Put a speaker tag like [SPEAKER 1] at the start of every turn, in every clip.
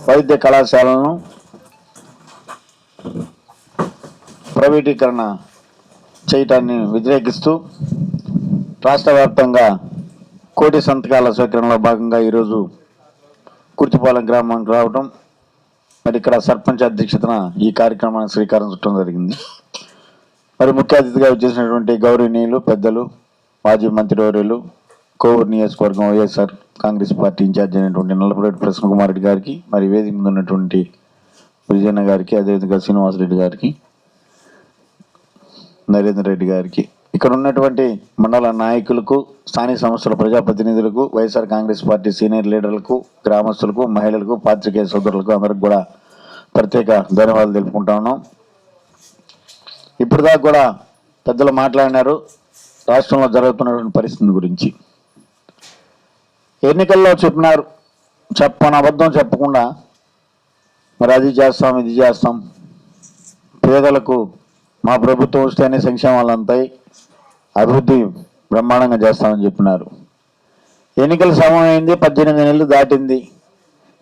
[SPEAKER 1] వైద్య కళాశాలను ప్రైవేటీకరణ చేయటాన్ని వ్యతిరేకిస్తూ రాష్ట్ర వ్యాప్తంగా కోటి సంతకాల స్వీకరణలో భాగంగా ఈరోజు కుర్తిపాలెం గ్రామానికి రావడం, మరి ఇక్కడ సర్పంచ్ అధ్యక్షతన ఈ కార్యక్రమానికి శ్రీకారం చుట్టడం జరిగింది. మరి ముఖ్య అతిథిగా వచ్చేసినటువంటి గౌరవనీయులు పెద్దలు మాజీ మంత్రివర్యులు కోవూరు నియోజకవర్గం వైఎస్ఆర్ కాంగ్రెస్ పార్టీ ఇన్ఛార్జ్ అయినటువంటి నల్లపురెడ్డి ప్రసన్న కుమార్ రెడ్డి గారికి, మరి వేదిక ముందు ఉన్నటువంటి విజయన్న గారికి, అదేవిధంగా శ్రీనివాసరెడ్డి గారికి, నరేంద్ర రెడ్డి గారికి, ఇక్కడ ఉన్నటువంటి మండల నాయకులకు, స్థానిక సంస్థల ప్రజాప్రతినిధులకు, వైఎస్ఆర్ కాంగ్రెస్ పార్టీ సీనియర్ లీడర్లకు, గ్రామస్తులకు, మహిళలకు, పాత్రికేయ సోదరులకు అందరికి కూడా ప్రత్యేక ధన్యవాదాలు తెలుపుకుంటా ఉన్నాం. ఇప్పుడు దాకా కూడా పెద్దలు మాట్లాడినారు రాష్ట్రంలో జరుగుతున్నటువంటి పరిస్థితి గురించి. ఎన్నికల్లో చెప్పినారు, చెప్పని అబద్ధం చెప్పకుండా మరి అది చేస్తాం ఇది చేస్తాం, పేదలకు మా ప్రభుత్వం వస్తేనే సంక్షేమాలు అంతాయి, అభివృద్ధి బ్రహ్మాండంగా చేస్తామని చెప్పినారు. ఎన్నికల సమయం అయింది, 18 నెలలు దాటింది,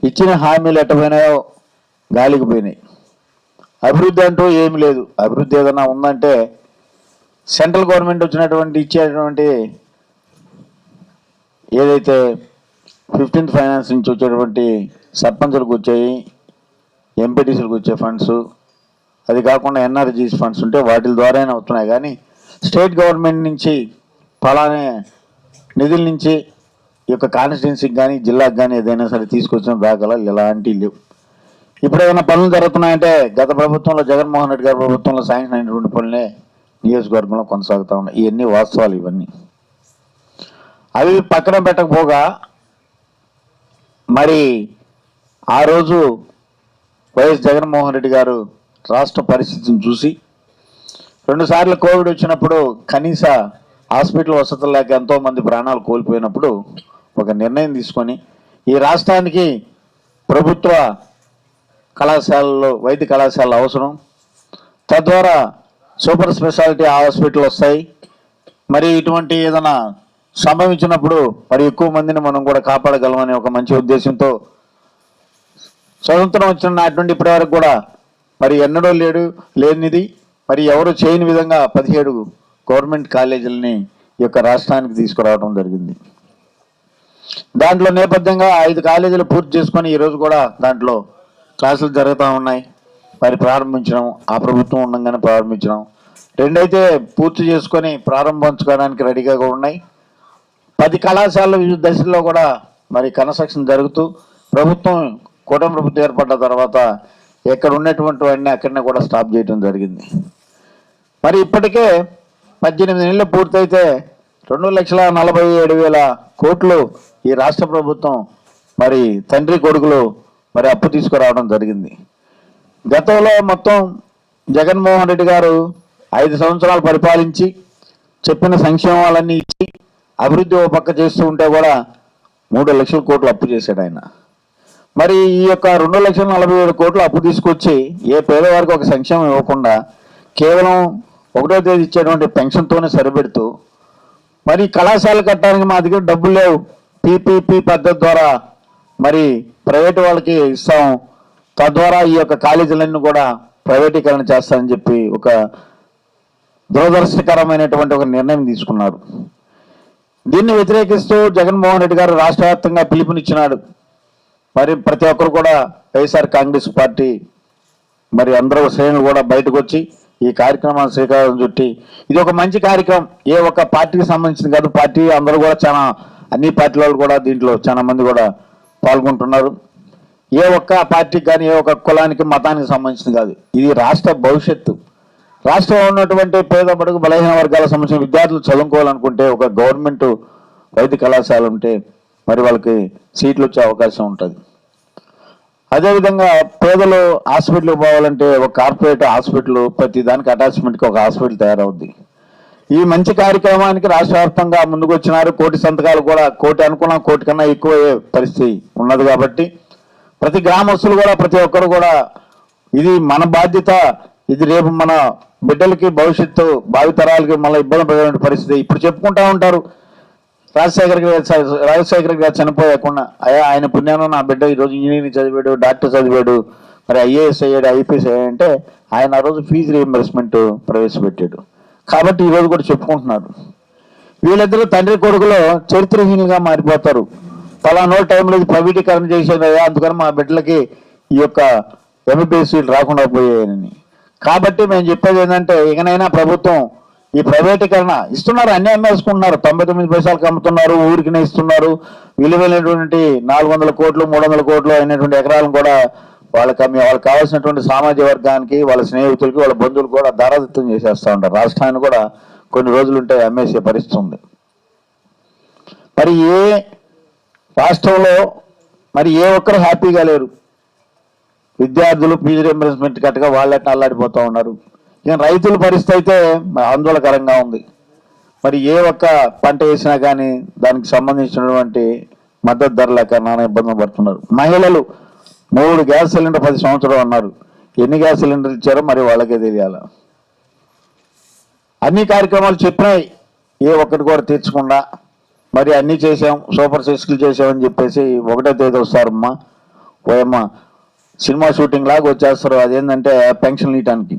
[SPEAKER 1] ఇచ్చిన హామీలు ఎట్టపోయినాయో గాలికి పోయినాయి. అభివృద్ధి అంటూ ఏమి లేదు. అభివృద్ధి ఏదైనా ఉందంటే సెంట్రల్ గవర్నమెంట్ ఇచ్చేటువంటి ఏదైతే 15th ఫైనాన్స్ నుంచి వచ్చేటువంటి సర్పంచులకు వచ్చాయి, ఎంపీటీసీలకు వచ్చే ఫండ్స్, అది కాకుండా ఎన్ఆర్జీస్ ఫండ్స్ ఉంటే వాటి ద్వారానే అవుతున్నాయి. కానీ స్టేట్ గవర్నమెంట్ నుంచి ఫలానే నిధుల నుంచి ఈ యొక్క కాన్స్టిట్యున్సీకి కానీ జిల్లాకు కానీ ఏదైనా సరే తీసుకొచ్చిన దాఖలాలు ఎలాంటివి లేవు. ఇప్పుడు ఏమైనా పనులు జరుగుతున్నాయంటే గత ప్రభుత్వంలో జగన్మోహన్ రెడ్డి గారి ప్రభుత్వంలో శాంక్షన్ అయినటువంటి పనులే నియోజకవర్గంలో కొనసాగుతూ ఉన్నాయి. ఇవన్నీ వాస్తవాలు. ఇవన్నీ అవి పక్కన పెట్టకపోగా మరి ఆ రోజు వైఎస్ జగన్మోహన్ రెడ్డి గారు రాష్ట్ర పరిస్థితిని చూసి 2 సార్లు కోవిడ్ వచ్చినప్పుడు కనీస హాస్పిటల్ వసతులు లేక ఎంతోమంది ప్రాణాలు కోల్పోయినప్పుడు ఒక నిర్ణయం తీసుకొని ఈ రాష్ట్రానికి ప్రభుత్వ కళాశాలలో వైద్య కళాశాలలు అవసరం, తద్వారా సూపర్ స్పెషాలిటీ హాస్పిటల్ వస్తాయి, మరి ఇటువంటి ఏదైనా సంభవించినప్పుడు మరి ఎక్కువ మందిని మనం కూడా కాపాడగలమనే ఒక మంచి ఉద్దేశంతో స్వతంత్రం వచ్చిన నాటి నుండి ఇప్పటి వరకు కూడా మరి ఎన్నడూ లేనిది, మరి ఎవరు చేయని విధంగా 17 గవర్నమెంట్ కాలేజీలని ఈ యొక్క రాష్ట్రానికి తీసుకురావడం జరిగింది. దాంట్లో నేపథ్యంగా 5 కాలేజీలు పూర్తి చేసుకొని ఈరోజు కూడా దాంట్లో క్లాసులు జరుగుతూ ఉన్నాయి. మరి ప్రారంభించడం ఆ ప్రభుత్వం ఉండగానే ప్రారంభించడం, 2 అయితే పూర్తి చేసుకొని ప్రారంభించుకోవడానికి రెడీగా కూడా ఉన్నాయి. 10 కళాశాలలు వివిధ దశల్లో కూడా మరి కన్స్ట్రక్షన్ జరుగుతూ కూటమి ప్రభుత్వం ఏర్పడ్డ తర్వాత ఎక్కడ ఉన్నటువంటి వాడిని అక్కడనే కూడా స్టాప్ చేయడం జరిగింది. మరి ఇప్పటికే 18 నెలలు పూర్తయితే 2,47,000 కోట్లు ఈ రాష్ట్ర ప్రభుత్వం మరి తండ్రి కొడుకులు మరి అప్పు తీసుకురావడం జరిగింది. గతంలో మొత్తం జగన్మోహన్ రెడ్డి గారు 5 సంవత్సరాలు పరిపాలించి చెప్పిన సంక్షేమాలన్నీ ఇచ్చి అభివృద్ధి ఓ పక్క చేస్తూ ఉంటే కూడా 3 లక్షల కోట్లు అప్పు చేశాడు ఆయన. మరి ఈ యొక్క 2,47,000 కోట్లు అప్పు తీసుకొచ్చి ఏ పేదవారికి ఒక సంక్షేమం ఇవ్వకుండా కేవలం 1వ తేదీ ఇచ్చేటువంటి పెన్షన్తోనే సరిపెడుతూ మరి కళాశాలలు కట్టడానికి మా దగ్గర డబ్బులు లేవు, పీపీపీ పద్ధతి ద్వారా మరి ప్రైవేటు వాళ్ళకి ఇస్తాం, తద్వారా ఈ యొక్క కాలేజీలన్నీ కూడా ప్రైవేటీకరణ చేస్తారని చెప్పి ఒక దురదృష్టకరమైనటువంటి ఒక నిర్ణయం తీసుకున్నారు. దీన్ని వ్యతిరేకిస్తూ జగన్మోహన్ రెడ్డి గారు రాష్ట్ర వ్యాప్తంగా పిలుపునిచ్చినాడు. మరి ప్రతి ఒక్కరు కూడా వైఎస్ఆర్ కాంగ్రెస్ పార్టీ మరి అందరూ శ్రేణులు కూడా బయటకు వచ్చి ఈ కార్యక్రమాన్ని శ్రీకారం చుట్టి ఇది ఒక మంచి కార్యక్రమం, ఏ ఒక్క పార్టీకి సంబంధించింది కాదు, పార్టీ అందరూ కూడా చాలా అన్ని పార్టీల వాళ్ళు కూడా దీంట్లో చాలా మంది కూడా పాల్గొంటున్నారు. ఏ ఒక్క పార్టీకి కానీ ఏ ఒక్క కులానికి మతానికి సంబంధించింది కాదు, ఇది రాష్ట్ర భవిష్యత్తు. రాష్ట్రంలో ఉన్నటువంటి పేద బడుగు బలహీన వర్గాలకు సంబంధించిన విద్యార్థులు చదువుకోవాలనుకుంటే ఒక గవర్నమెంట్ వైద్య కళాశాల ఉంటే మరి వాళ్ళకి సీట్లు వచ్చే అవకాశం ఉంటుంది. అదేవిధంగా పేదలు హాస్పిటల్కి పోవాలంటే ఒక కార్పొరేట్ హాస్పిటల్, ప్రతి దానికి అటాచ్మెంట్కి ఒక హాస్పిటల్ తయారవుద్ది. ఈ మంచి కార్యక్రమానికి రాష్ట్ర వ్యాప్తంగా ముందుకు వచ్చినారు. 1,000 సంతకాలు కూడా 1,000 అనుకున్న 1,000 కన్నా ఎక్కువ పరిస్థితి ఉన్నది కాబట్టి ప్రతి గ్రామస్తులు కూడా ప్రతి ఒక్కరు కూడా ఇది మన బాధ్యత, ఇది రేపు మన బిడ్డలకి భవిష్యత్తు భావితరాలకి మళ్ళీ ఇబ్బంది పడే పరిస్థితి. ఇప్పుడు చెప్పుకుంటా ఉంటారు రాజశేఖర్ గారు చనిపోయకుండా ఆయన పుణ్యాన నా బిడ్డ ఈరోజు ఇంజనీరింగ్ చదివాడు, డాక్టర్ చదివాడు, మరి ఐఏఎస్ అయ్యాడు, ఐపీఎస్ అయ్యాడు అంటే ఆయన ఆ రోజు ఫీజు రీఎంబర్స్మెంట్ ప్రవేశపెట్టాడు. కాబట్టి ఈరోజు కూడా చెప్పుకుంటున్నారు. వీళ్ళిద్దరూ తండ్రి కొడుకులో చరిత్రహీనులుగా మారిపోతారు. పలానో టైంలో ప్రైవేటీకరణ చేసేది, అందుకని మా బిడ్డలకి ఈ యొక్క ఎంబీబీఎస్ సీట్లు రాకుండా పోయాయని. కాబట్టి మేము చెప్పేది ఏంటంటే ఇకనైనా ప్రభుత్వం ఈ ప్రైవేటీకరణ ఇస్తున్నారు, అన్ని అమ్మేసుకుంటున్నారు, 99 పైసలకు అమ్ముతున్నారు, ఊరికినే ఇస్తున్నారు. విలువైనటువంటి 400 కోట్లు 300 కోట్లు అయినటువంటి ఎకరాలను కూడా వాళ్ళకి వాళ్ళకి కావాల్సినటువంటి సామాజిక వర్గానికి, వాళ్ళ స్నేహితులకి, వాళ్ళ బంధువులు కూడా దారాదత్తం చేసేస్తూ ఉంటారు. రాష్ట్రాన్ని కూడా కొన్ని రోజులుంటే అమ్మేసే పరిస్థితి ఉంది. మరి ఏ రాష్ట్రంలో మరి ఏ ఒక్కరు హ్యాపీగా లేరు. విద్యార్థులు ఫీజు రీయింబర్స్మెంట్ కట్టగా వాళ్ళట్టు అల్లాడిపోతూ ఉన్నారు. ఇక రైతుల పరిస్థితి అయితే ఆందోళనకరంగా ఉంది. మరి ఏ ఒక్క పంట వేసినా కానీ దానికి సంబంధించినటువంటి మద్దతు ధర లేక నానా ఇబ్బందులు పడుతున్నారు. మహిళలు 3 గ్యాస్ సిలిండర్ 10 సంవత్సరాలు అన్నారు. ఎన్ని గ్యాస్ సిలిండర్లు ఇచ్చారో మరి వాళ్ళకే తెలియాల. అన్ని కార్యక్రమాలు చెప్పినాయి, ఏ ఒక్కటి కూడా తీర్చకుండా మరి అన్నీ చేసాం, సూపర్ సిక్స్లు చేసామని చెప్పేసి 1వ తేదీ వస్తారమ్మా ఓయమ్మ సినిమా షూటింగ్ లాగా వచ్చేస్తారు. అదేంటంటే పెన్షన్లు ఇవ్వడానికి,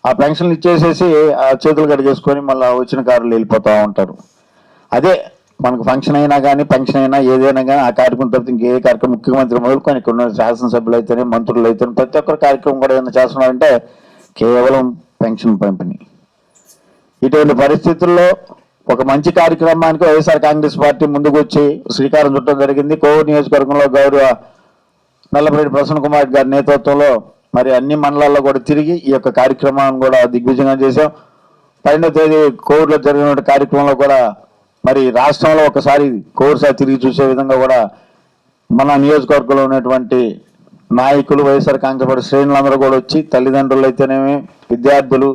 [SPEAKER 1] ఆ పెన్షన్లు ఇచ్చేసేసి ఆ చేతులు కడిగేసుకొని మళ్ళీ వచ్చిన కారులు వెళ్ళిపోతూ ఉంటారు. అదే మనకు ఫంక్షన్ అయినా కానీ పెన్షన్ అయినా ఏదైనా కానీ ఆ కార్యక్రమం తప్పితే ఇంకే కార్యక్రమం ముఖ్యమంత్రి మొదలుకొని ఇక్కడ ఉన్న శాసనసభ్యులు అయితేనే, మంత్రులు అయితేనే ప్రతి ఒక్కరు కార్యక్రమం కూడా ఏమైనా చేస్తున్నారంటే కేవలం పెన్షన్ పంపిణీ. ఇటువంటి పరిస్థితుల్లో ఒక మంచి కార్యక్రమానికి వైఎస్ఆర్ కాంగ్రెస్ పార్టీ ముందుకు వచ్చి శ్రీకారం చుట్టడం జరిగింది. కోవూరు నియోజకవర్గంలో గౌరవ నల్లపరెడ్డి ప్రసన్న కుమార్ గారి నేతృత్వంలో మరి అన్ని మండలాల్లో కూడా తిరిగి ఈ యొక్క కార్యక్రమాన్ని కూడా దిగ్విజయంగా చేశాం. 12వ తేదీ కోవూరులో జరిగిన కార్యక్రమంలో కూడా మరి రాష్ట్రంలో ఒకసారి కోవూరుసారి తిరిగి చూసే విధంగా కూడా మన నియోజకవర్గంలో ఉన్నటువంటి నాయకులు, వైఎస్ఆర్ కాంగ్రెస్ పార్టీ శ్రేణులందరూ కూడా వచ్చి, తల్లిదండ్రులు అయితేనేమి, విద్యార్థులు,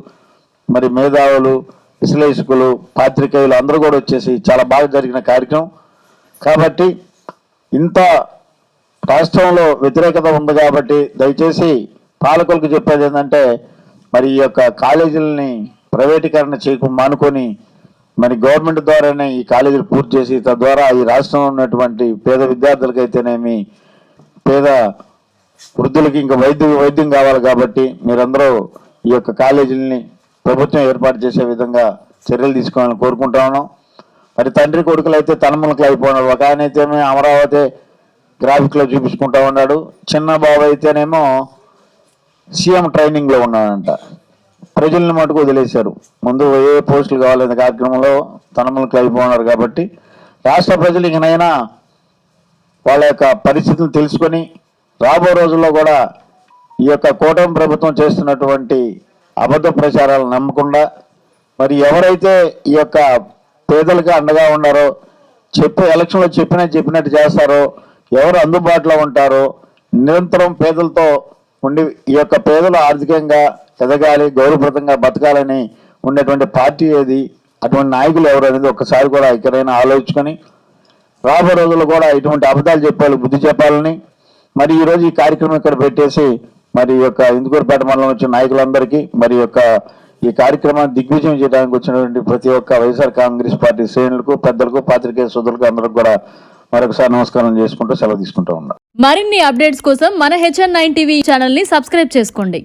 [SPEAKER 1] మరి మేధావులు, విశ్లేషకులు, పాత్రికేయులు అందరూ కూడా వచ్చేసి చాలా బాగా జరిగిన కార్యక్రమం. కాబట్టి ఇంత రాష్ట్రంలో వ్యతిరేకత ఉంది కాబట్టి దయచేసి పాలకులకు చెప్పేది ఏంటంటే మరి ఈ యొక్క కాలేజీలని ప్రైవేటీకరణ చేయకుండా మానుకొని మరి గవర్నమెంట్ ద్వారానే ఈ కాలేజీలు పూర్తి చేసి తద్వారా ఈ రాష్ట్రంలో ఉన్నటువంటి పేద విద్యార్థులకైతేనేమి, పేద వృద్ధులకి ఇంకా వైద్యం కావాలి. కాబట్టి మీరందరూ ఈ యొక్క కాలేజీలని ప్రభుత్వం ఏర్పాటు చేసే విధంగా చర్యలు తీసుకోవాలని కోరుకుంటా ఉన్నాం. మరి తండ్రి కొడుకులు అయితే తనములకు అయిపోయినారు. ఒక ఆయన అయితేనే అమరావతి గ్రాఫిక్లో చూపించుకుంటా ఉన్నాడు, చిన్న బాబు అయితేనేమో సీఎం ట్రైనింగ్లో ఉన్నాడంట. ప్రజల్ని మటుకు వదిలేశారు. ముందు ఏ పోస్టులు కావాలనే కార్యక్రమంలో తనములకు అయిపోయినారు. కాబట్టి రాష్ట్ర ప్రజలు ఇంకనైనా వాళ్ళ యొక్క పరిస్థితులను తెలుసుకొని రాబో రోజుల్లో కూడా ఈ యొక్క కూటమి ప్రభుత్వం చేస్తున్నటువంటి అబద్ధ ప్రచారాలు నమ్మకుండా మరి ఎవరైతే ఈ యొక్క పేదలకు అండగా ఉన్నారో, ఎలక్షన్లో చెప్పినట్టు చేస్తారో, ఎవరు అందుబాటులో ఉంటారో, నిరంతరం పేదలతో ఉండి ఈ యొక్క పేదలు ఆర్థికంగా ఎదగాలి, గౌరవప్రదంగా బతకాలని ఉండేటువంటి పార్టీ ఏది, అటువంటి నాయకులు ఎవరు అనేది ఒక్కసారి కూడా ఎక్కడైనా ఆలోచించుకొని రాబో రోజుల్లో కూడా ఇటువంటి అబద్ధాలు చెప్పాలి, బుద్ధి చెప్పాలని మరి ఈరోజు ఈ కార్యక్రమం ఇక్కడ పెట్టేసి మరి యొక్క ఇందుకూరుపేట మండలం వచ్చిన నాయకులందరికీ మరి యొక్క ఈ కార్యక్రమాన్ని దిగ్విజయం చేయడానికి వచ్చినటువంటి ప్రతి ఒక్క వైఎస్ఆర్ కాంగ్రెస్ పార్టీ శ్రేణులకు, పెద్దలకు, పాత్రికేయ సోదరులకు అందరికి కూడా మరొకసారి నమస్కారం చేసుకుంటూ సెలవు తీసుకుంటూ ఉన్నాం.
[SPEAKER 2] మరిన్ని అప్డేట్స్ కోసం మన HN9 టీవీ ఛానల్ ని సబ్స్క్రైబ్ చేసుకోండి.